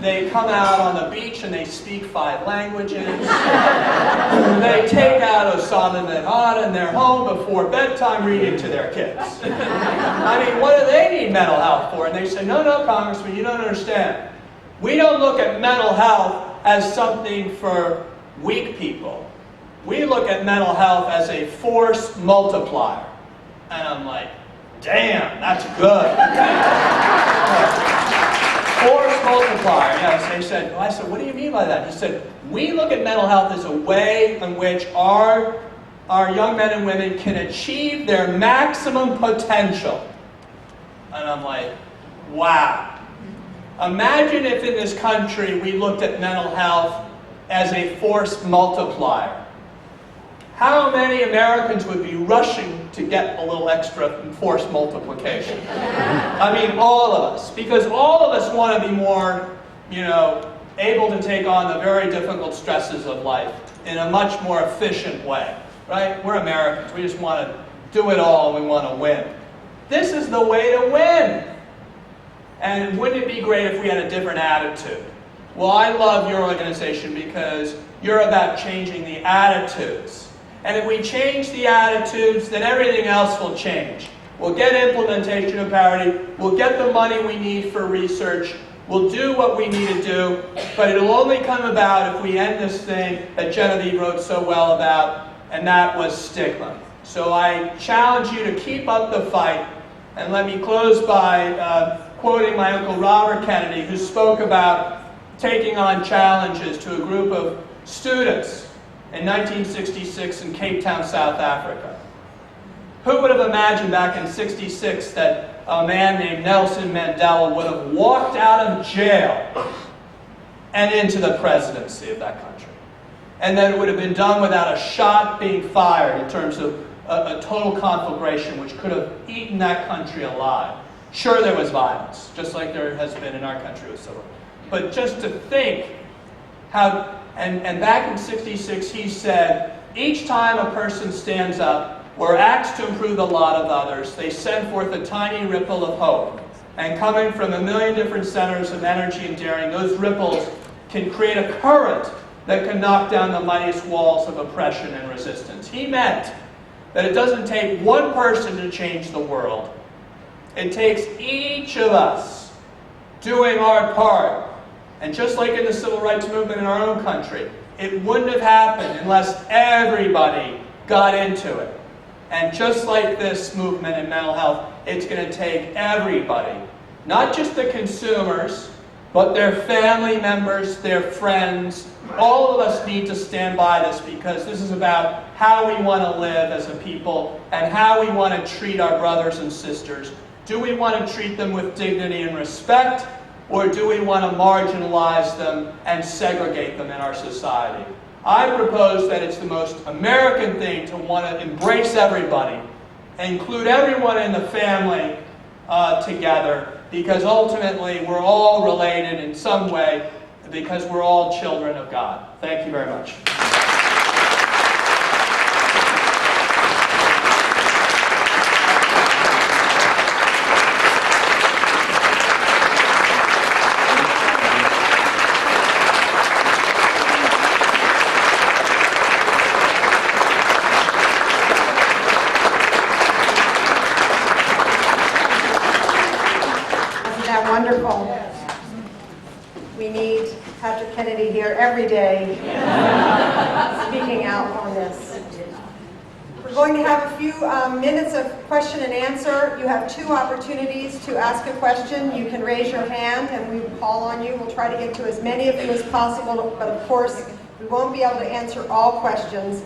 They come out on the beach and they speak 5 languages. They take out Osama bin Laden and they're home before bedtime reading to their kids. I mean, what do they need mental health for? And they say, no, Congressman, you don't understand. We don't look at mental health as something for weak people. We look at mental health as a force multiplier. And I'm like, damn, that's good. Force multiplier. Yes, they said, I said, what do you mean by that? He said, we look at mental health as a way in which our young men and women can achieve their maximum potential. And I'm like, wow. Imagine if in this country we looked at mental health as a force multiplier. How many Americans would be rushing to get a little extra force multiplication? I mean, all of us. Because all of us want to be more, able to take on the very difficult stresses of life in a much more efficient way. Right? We're Americans. We just want to do it all and we want to win. This is the way to win. And wouldn't it be great if we had a different attitude? Well, I love your organization because you're about changing the attitudes. And if we change the attitudes, then everything else will change. We'll get implementation of parity. We'll get the money we need for research. We'll do what we need to do. But it'll only come about if we end this thing that Genevieve wrote so well about, and that was stigma. So I challenge you to keep up the fight. And let me close by quoting my Uncle Robert Kennedy, who spoke about taking on challenges to a group of students in 1966 in Cape Town, South Africa. Who would have imagined back in '66 that a man named Nelson Mandela would have walked out of jail and into the presidency of that country? And that it would have been done without a shot being fired in terms of a total conflagration which could have eaten that country alive. Sure, there was violence, just like there has been in our country with civil. But just to think how, and back in '66 he said, each time a person stands up or acts to improve the lot of others, they send forth a tiny ripple of hope. And coming from a million different centers of energy and daring, those ripples can create a current that can knock down the mightiest walls of oppression and resistance. He meant that it doesn't take one person to change the world. It takes each of us doing our part. And just like in the civil rights movement in our own country, it wouldn't have happened unless everybody got into it. And just like this movement in mental health, it's going to take everybody, not just the consumers, but their family members, their friends. All of us need to stand by this because this is about how we want to live as a people and how we want to treat our brothers and sisters. Do we want to treat them with dignity and respect, or do we want to marginalize them and segregate them in our society? I propose that it's the most American thing to want to embrace everybody, include everyone in the family together, because ultimately we're all related in some way because we're all children of God. Thank you very much. Wonderful. We need Patrick Kennedy here every day speaking out on this. We're going to have a few minutes of question and answer. You have two opportunities to ask a question. You can raise your hand and we will call on you. We'll try to get to as many of you as possible, but of course we won't be able to answer all questions.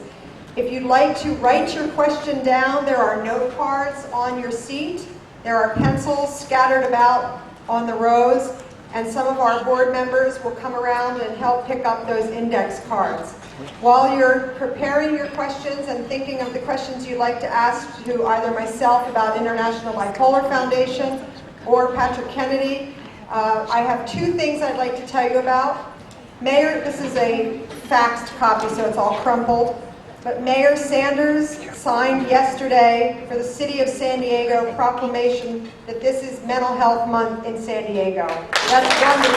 If you'd like to write your question down, there are note cards on your seat. There are pencils scattered about on the rows, and some of our board members will come around and help pick up those index cards. While you're preparing your questions and thinking of the questions you'd like to ask to either myself about International Bipolar Foundation or Patrick Kennedy, I have two things I'd like to tell you about. Mayor, this is a faxed copy, so it's all crumpled. But Mayor Sanders signed yesterday for the City of San Diego proclamation that this is Mental Health Month in San Diego. That's wonderful.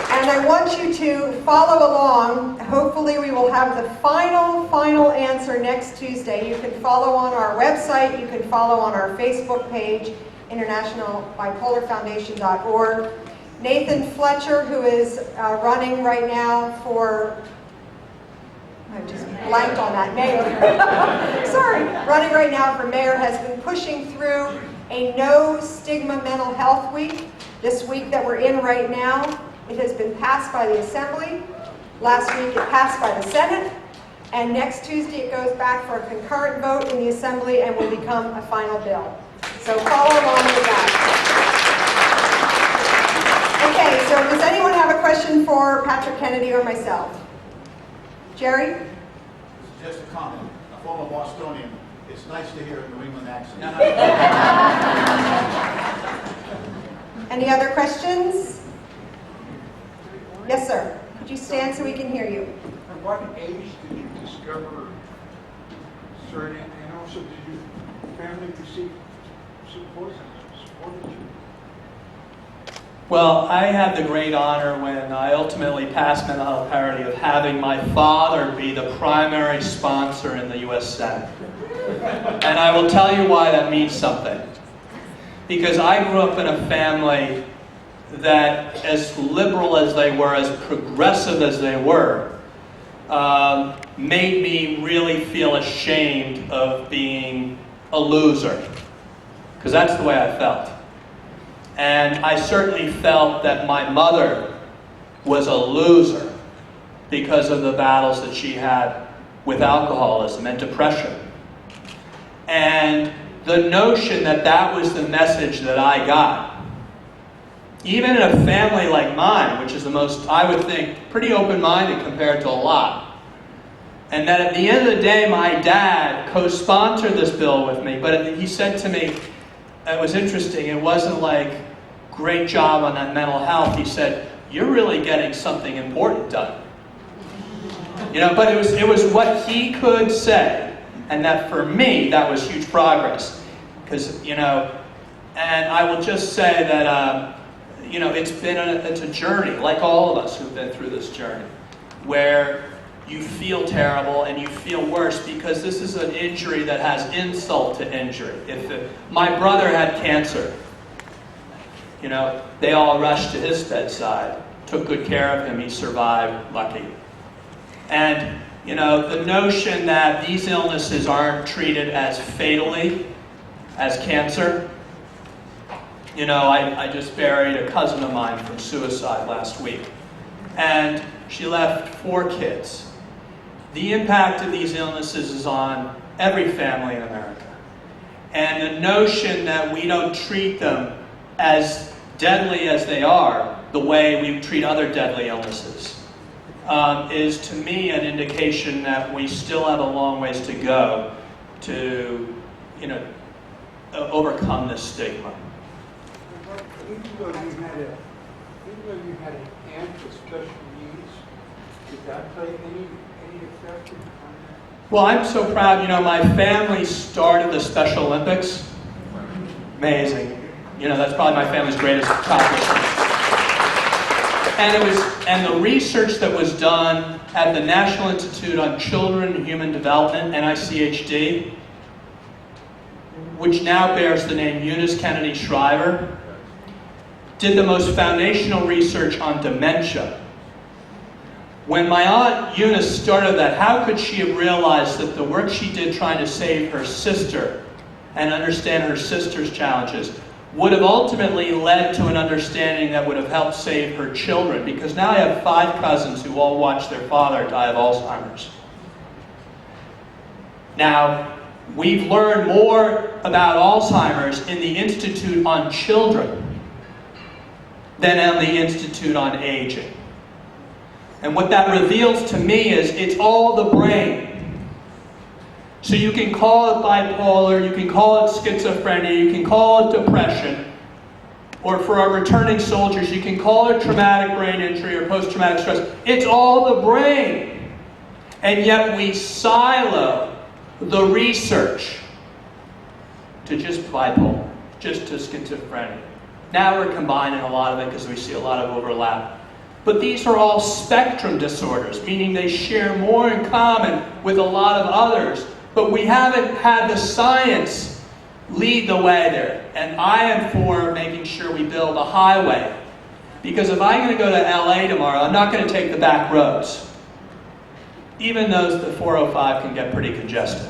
And I want you to follow along. Hopefully we will have the final answer next Tuesday. You can follow on our website, you can follow on our Facebook page, internationalbipolarfoundation.org. Nathan Fletcher, who is running right now for, I just blanked on that, mayor. Sorry, running right now for mayor, has been pushing through a No Stigma Mental Health Week. This week that we're in right now, it has been passed by the Assembly. Last week it passed by the Senate. And next Tuesday it goes back for a concurrent vote in the Assembly and will become a final bill. So follow along with that. Okay, so does anyone have a question for Patrick Kennedy or myself? Jerry? Just a comment. A former Bostonian. It's nice to hear a New England accent. Any other questions? Yes, sir. Could you stand so we can hear you? At what age did you discover certain, and also did your family receive support? Supported you? Well, I had the great honor when I ultimately passed mental health parity of having my father be the primary sponsor in the U.S. Senate. And I will tell you why that means something. Because I grew up in a family that, as liberal as they were, as progressive as they were, made me really feel ashamed of being a loser. Because that's the way I felt. And I certainly felt that my mother was a loser because of the battles that she had with alcoholism and depression. And the notion that that was the message that I got, even in a family like mine, which is the most, I would think, pretty open-minded compared to a lot, and that at the end of the day, my dad co-sponsored this bill with me, but he said to me, it was interesting, it wasn't like, great job on that mental health. He said, you're really getting something important done. You know, but it was what he could say, and that for me, that was huge progress. Because, you know, and I will just say that, you know, it's a journey, like all of us who've been through this journey, where you feel terrible and you feel worse because this is an injury that has insult to injury. My brother had cancer. You know, they all rushed to his bedside, took good care of him, he survived, lucky. And, you know, the notion that these illnesses aren't treated as fatally as cancer. You know, I just buried a cousin of mine from suicide last week. And she left 4 kids. The impact of these illnesses is on every family in America. And the notion that we don't treat them as deadly as they are, the way we treat other deadly illnesses, is to me an indication that we still have a long ways to go to, you know, overcome this stigma. Even though you had an aunt with special needs, did that play any effect on that? Well, I'm so proud. You know, my family started the Special Olympics. Amazing. You know, that's probably my family's greatest accomplishment. And the research that was done at the National Institute on Children and Human Development, NICHD, which now bears the name Eunice Kennedy Shriver, did the most foundational research on dementia. When my aunt Eunice started that, how could she have realized that the work she did trying to save her sister and understand her sister's challenges would have ultimately led to an understanding that would have helped save her children? Because now I have 5 cousins who all watched their father die of Alzheimer's. Now, we've learned more about Alzheimer's in the Institute on Children than on the Institute on Aging. And what that reveals to me is it's all the brain. So you can call it bipolar, you can call it schizophrenia, you can call it depression, or for our returning soldiers, you can call it traumatic brain injury or post-traumatic stress. It's all the brain. And yet we silo the research to just bipolar, just to schizophrenia. Now we're combining a lot of it because we see a lot of overlap. But these are all spectrum disorders, meaning they share more in common with a lot of others. But we haven't had the science lead the way there. And I am for making sure we build a highway. Because if I'm going to go to LA tomorrow, I'm not going to take the back roads. Even though the 405 can get pretty congested.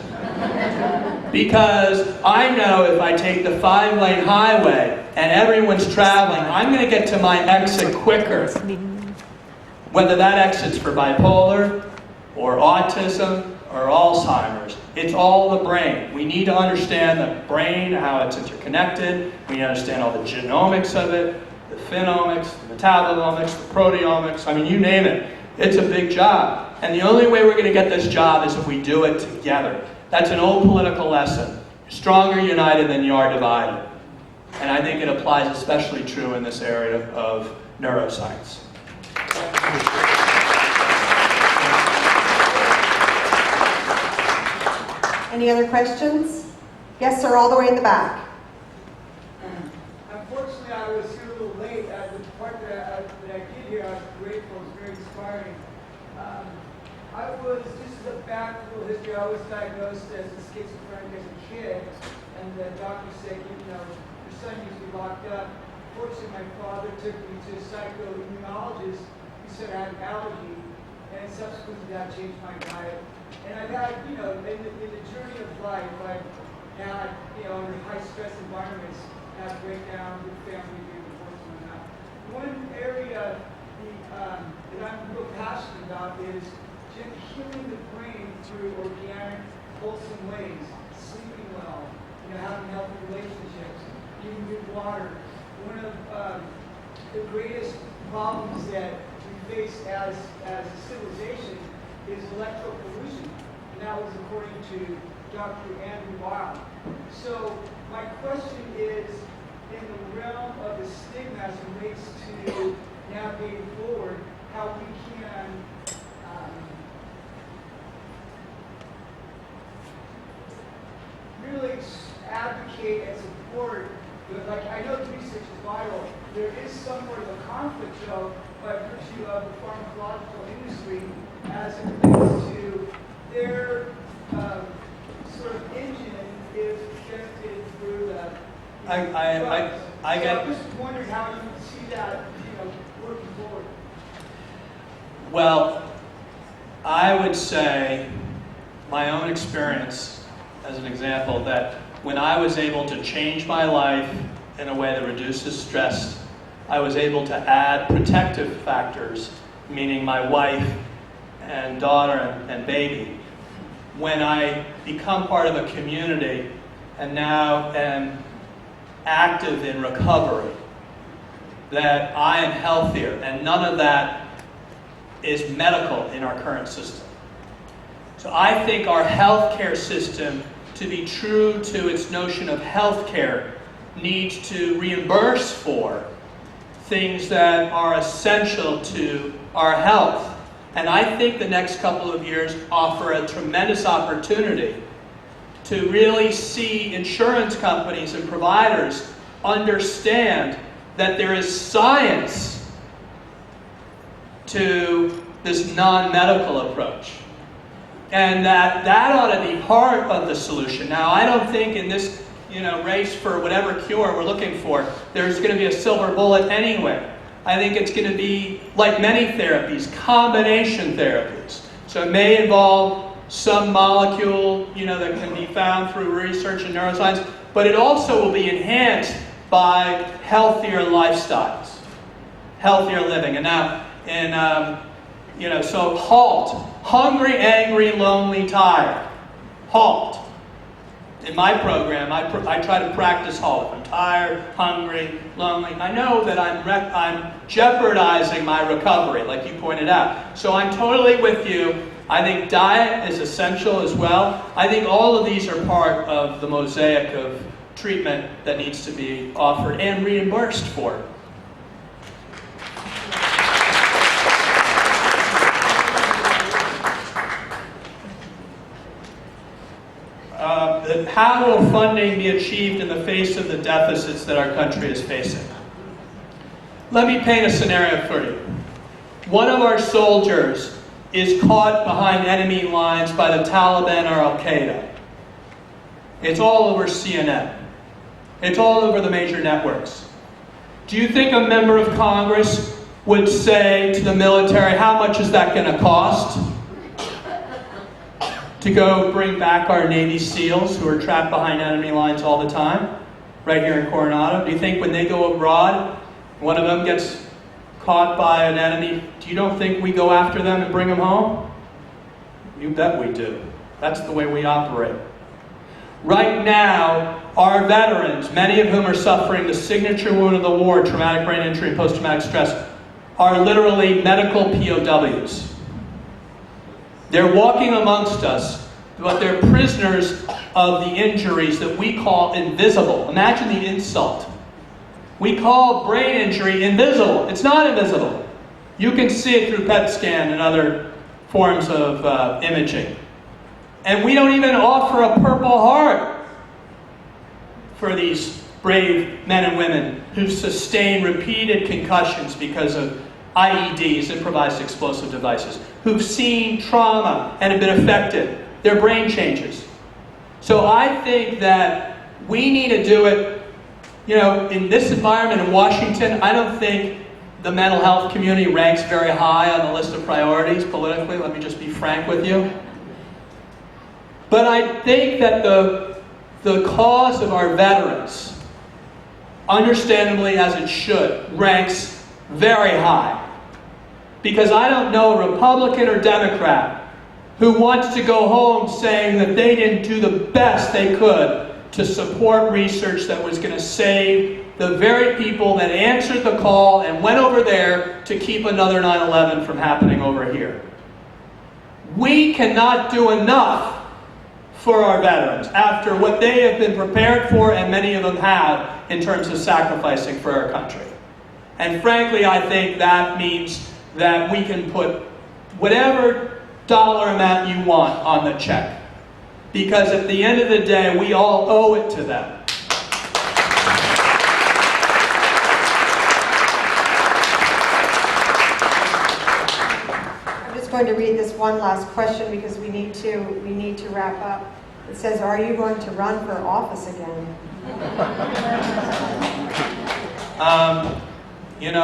Because I know if I take the 5-lane highway and everyone's traveling, I'm going to get to my exit quicker. Whether that exit's for bipolar, or autism, or Alzheimer's, it's all the brain. We need to understand the brain, how it's interconnected. We need to understand all the genomics of it, the phenomics, the metabolomics, the proteomics, I mean, you name it. It's a big job. And the only way we're going to get this job is if we do it together. That's an old political lesson. You're stronger united than you are divided. And I think it applies especially true in this area of neuroscience. Any other questions? Yes, sir, all the way in the back. Unfortunately, I was here a little late. The part that I did hear, I was grateful. It was very inspiring. Just as a back little history, I was diagnosed as a schizophrenic as a kid, and the doctor said, your son needs to be locked up. Fortunately, my father took me to a psychoimmunologist. He said I had an allergy, and subsequently that changed my diet. And I've had, in the journey of life, I've had, under high stress environments, had breakdown with family, being divorced and that. One area that I'm real passionate about is healing the brain through organic, wholesome ways, sleeping well, having healthy relationships, eating good water. One of the greatest problems that we face as a civilization is electropollution, and that was according to Dr. Andrew Weil. So my question is, in the realm of the stigma as it relates to navigating forward, how we can really advocate and support, like I know the research is vital, there is somewhat of a conflict though by virtue of the pharmacological industry as it relates to their sort of engine is generated through the I'm just wondering how you would see that, working forward. Well, I would say my own experience as an example that when I was able to change my life in a way that reduces stress, I was able to add protective factors, meaning my wife and daughter and baby. When I become part of a community and now am active in recovery, that I am healthier, and none of that is medical in our current system. So I think our healthcare system, to be true to its notion of healthcare, needs to reimburse for things that are essential to our health. And I think the next couple of years offer a tremendous opportunity to really see insurance companies and providers understand that there is science to this non-medical approach. And that ought to be part of the solution. Now, I don't think in this race for whatever cure we're looking for, there's going to be a silver bullet anyway. I think it's going to be, like many therapies, combination therapies. So it may involve some molecule, that can be found through research in neuroscience, but it also will be enhanced by healthier lifestyles, healthier living. And now, so HALT. Hungry, angry, lonely, tired. HALT. In my program, I try to practice HALT. If I'm tired, hungry, lonely, I know that I'm jeopardizing my recovery, like you pointed out. So I'm totally with you. I think diet is essential as well. I think all of these are part of the mosaic of treatment that needs to be offered and reimbursed for. How will funding be achieved in the face of the deficits that our country is facing? Let me paint a scenario for you. one of our soldiers is caught behind enemy lines by the Taliban or Al-Qaeda. It's all over CNN. It's all over the major networks. Do you think a member of Congress would say to the military, how much is that going to cost to go bring back our Navy SEALs who are trapped behind enemy lines all the time, right here in Coronado? Do you think when they go abroad, one of them gets caught by an enemy, you don't think we go after them and bring them home? You bet we do. That's the way we operate. Right now, our veterans, many of whom are suffering the signature wound of the war, traumatic brain injury and post-traumatic stress, are literally medical POWs. They're walking amongst us, but they're prisoners of the injuries that we call invisible. Imagine the insult. We call brain injury invisible. It's not invisible. You can see it through PET scan and other forms of imaging. And we don't even offer a Purple Heart for these brave men and women who've sustained repeated concussions because of IEDs, improvised explosive devices, who've seen trauma and have been affected. Their brain changes. So I think that we need to do it, in this environment in Washington. I don't think the mental health community ranks very high on the list of priorities politically. Let me just be frank with you. But I think that the cause of our veterans, understandably as it should, ranks very high. Because I don't know a Republican or Democrat who wants to go home saying that they didn't do the best they could to support research that was going to save the very people that answered the call and went over there to keep another 9/11 from happening over here. We cannot do enough for our veterans after what they have been prepared for, and many of them have, in terms of sacrificing for our country. And frankly, I think that means that we can put whatever dollar amount you want on the check. Because at the end of the day, we all owe it to them. I'm just going to read this one last question because we need to wrap up. It says, are you going to run for office again?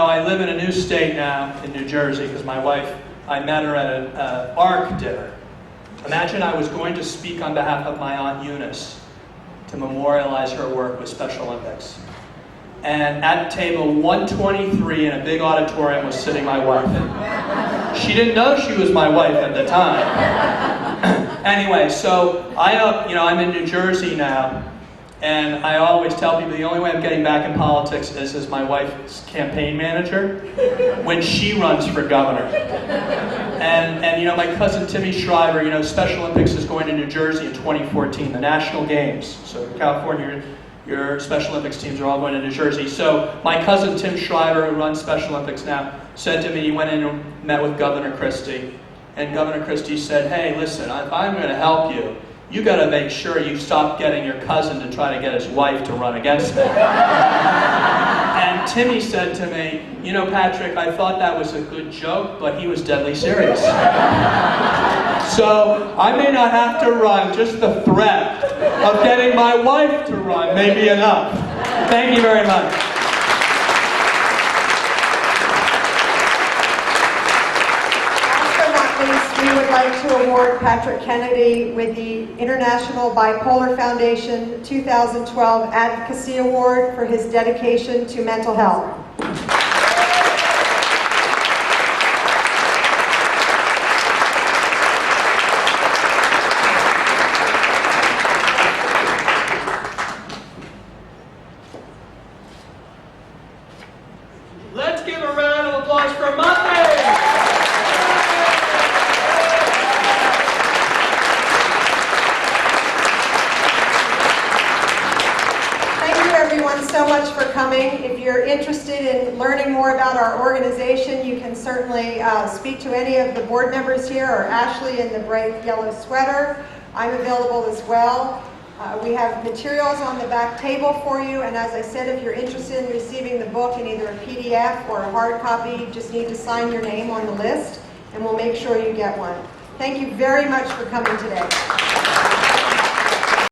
I live in a new state now, in New Jersey, because my wife, I met her at an ARC dinner. Imagine I was going to speak on behalf of my Aunt Eunice to memorialize her work with Special Olympics. And at table 123 in a big auditorium was sitting my wife. She didn't know she was my wife at the time. Anyway, so I'm in New Jersey now, and I always tell people the only way I'm getting back in politics is as my wife's campaign manager when she runs for governor. And my cousin Timmy Shriver, Special Olympics is going to New Jersey in 2014, the national games. So California, your Special Olympics teams are all going to New Jersey. So my cousin Tim Shriver, who runs Special Olympics now, said to me, he went in and met with Governor Christie. And Governor Christie said, hey, listen, if I'm going to help you, you got to make sure you stop getting your cousin to try to get his wife to run against me. And Timmy said to me, Patrick, I thought that was a good joke, but he was deadly serious. So I may not have to run, just the threat of getting my wife to run may be enough. Thank you very much. We would like to award Patrick Kennedy with the International Bipolar Foundation 2012 Advocacy Award for his dedication to mental health. Let's give a round of applause for Monday! So much for coming. If you're interested in learning more about our organization, you can certainly speak to any of the board members here, or Ashley in the bright yellow sweater. I'm available as well. We have materials on the back table for you, and as I said, if you're interested in receiving the book in either a PDF or a hard copy, you just need to sign your name on the list, and we'll make sure you get one. Thank you very much for coming today.